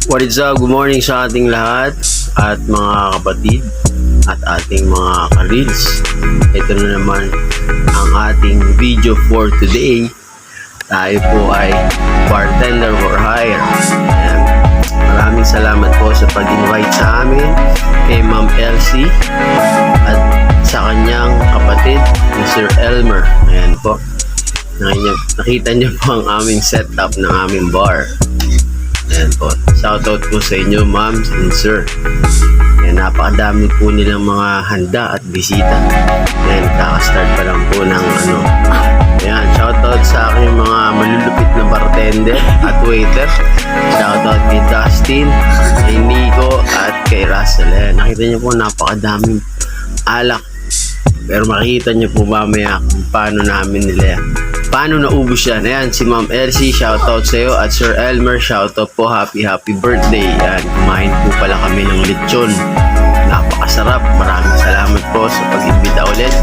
What is up? Good morning sa ating lahat at mga kapatid at ating mga ka-reels. Ito na naman ang ating video for today. Tayo po ay bartender for hire. Ayan. Maraming salamat po sa pag-invite sa amin kay Ma'am Elsie at sa kanyang kapatid, Mr. Elmer. Ayan po. Nakita niyo po ang aming setup ng aming bar. Ayan po. Shoutout po sa inyo, ma'am and sir. Ayan, napakadami po nilang mga handa at bisita. Ayan, kaka-start pa lang po ng Ayan, shoutout sa aking mga malulupit na bartender at waiter. Shoutout kay Dustin, kay Nico, at kay Russell. Ayan, nakita niyo po napakadaming alak. Pero makikita niyo po mamaya kung paano naubos yan. Ayan, si Ma'am Elsie, shoutout sa iyo, at Sir Elmer, shoutout po, happy birthday. Ayan, kumain po pala kami ng lechon. Napakasarap. Maraming salamat po sa pag-imbita ulit.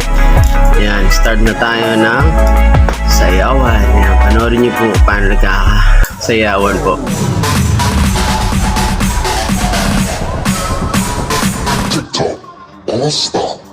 Ayan, start na tayo ng sayawan. Ayan, panoorin niyo po paano nagkakasayawan po. TikTok All-Star.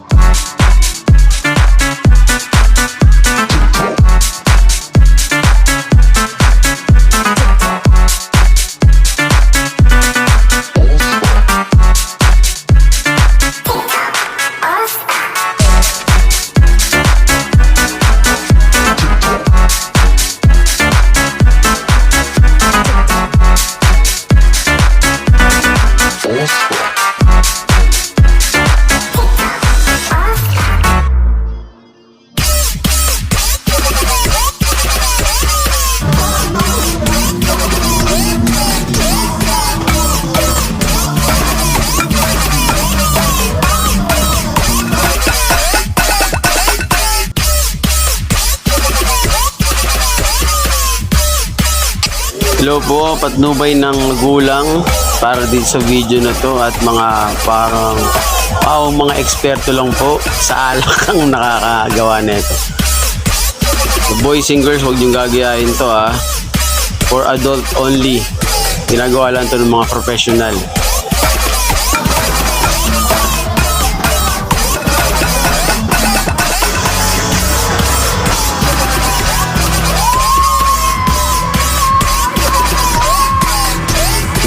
Hello po, patnubay ng gulang para din sa video na to at mga parang mga eksperto lang po sa alak ang nakakagawa nito. So, boys and girls, huwag niyong gagayahin to ha. For adult only. Ginagawa lang to ng mga professional.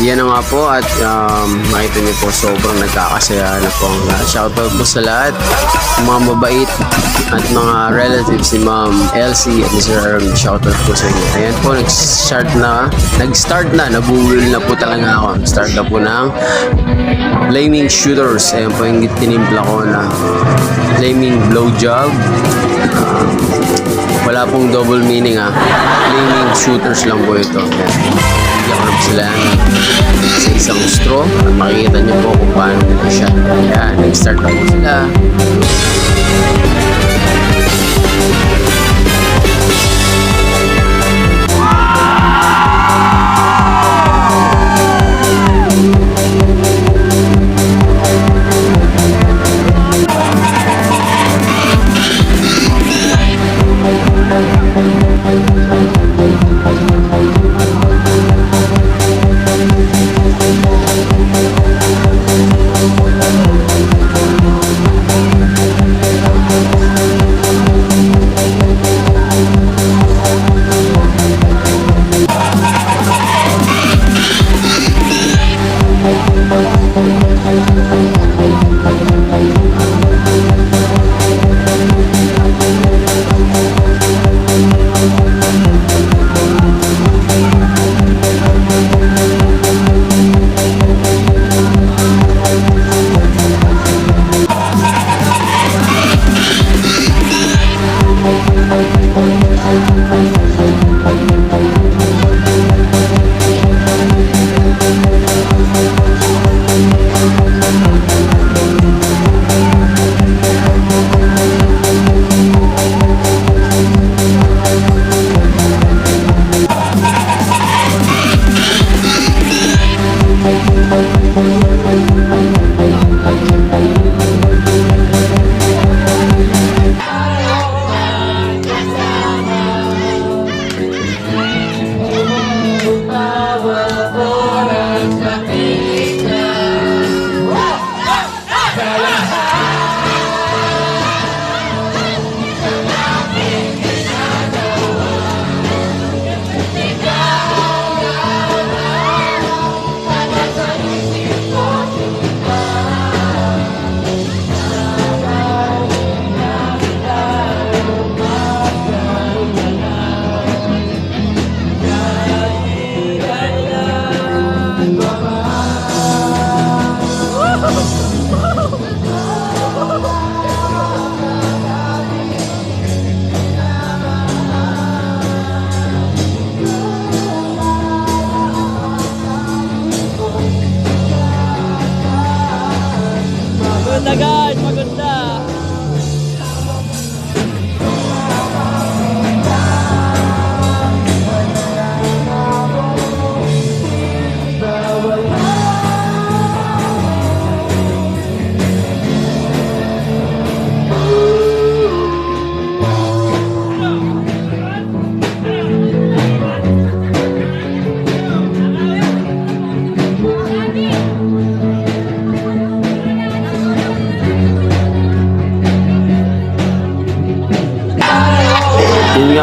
Yan na nga po at makita niyo po sobrang nagkakasaya na po. Shoutout po sa lahat, mga mabait at mga relatives ni Ma'am Elsie at Mr. Aaron. Shoutout po sa inyo. Ayan po, nag-start na, nabulol na po talaga ako. Start na po ng Flaming Shooters. Ayan po yung tinimpla ko na Flaming Blowjob. Wala pong double meaning Flaming Shooters lang po ito. Ayan. Bigyan ko na po sila sa isang straw at makikita niyo po kung paano nito siya. Ayan, nag-start na po sila.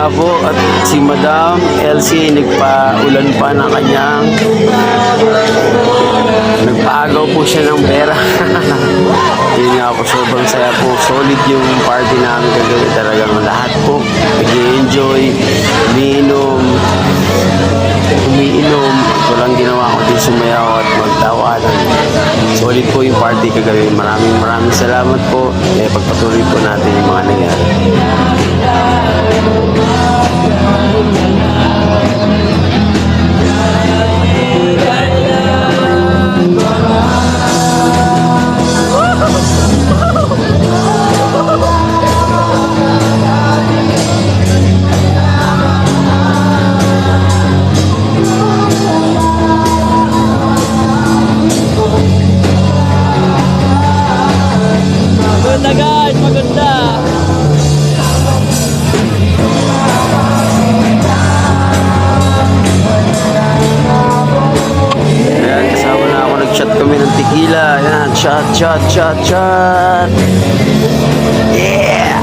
nga po, at si Madam Elsie nagpaulan pa ng kanyang nagpaagaw po siya ng pera. Yun nga po, sobrang saya po. Solid yung party namin kagabi. Talagang lahat po nag-enjoy, umiinom. Walang ginawa ko din sumayaw at magtawanan. Solid po yung party kagabi. Maraming salamat po. Pagpatuloy po natin yung mga nangyari. Maganda guys, maganda. Ayan, kasama na ako. Nag-shot kami ng tequila. Ayan, shot. Yeah!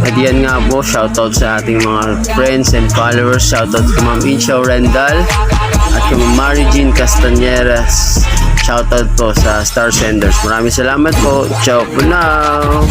At yan nga po, shoutout sa ating mga friends and followers. Shoutout kay Ma'am Inshaw Rendal at kay Ma'am Mary Jean Castañeras. Shoutout po sa Star Senders. Maraming salamat po. Ciao for now!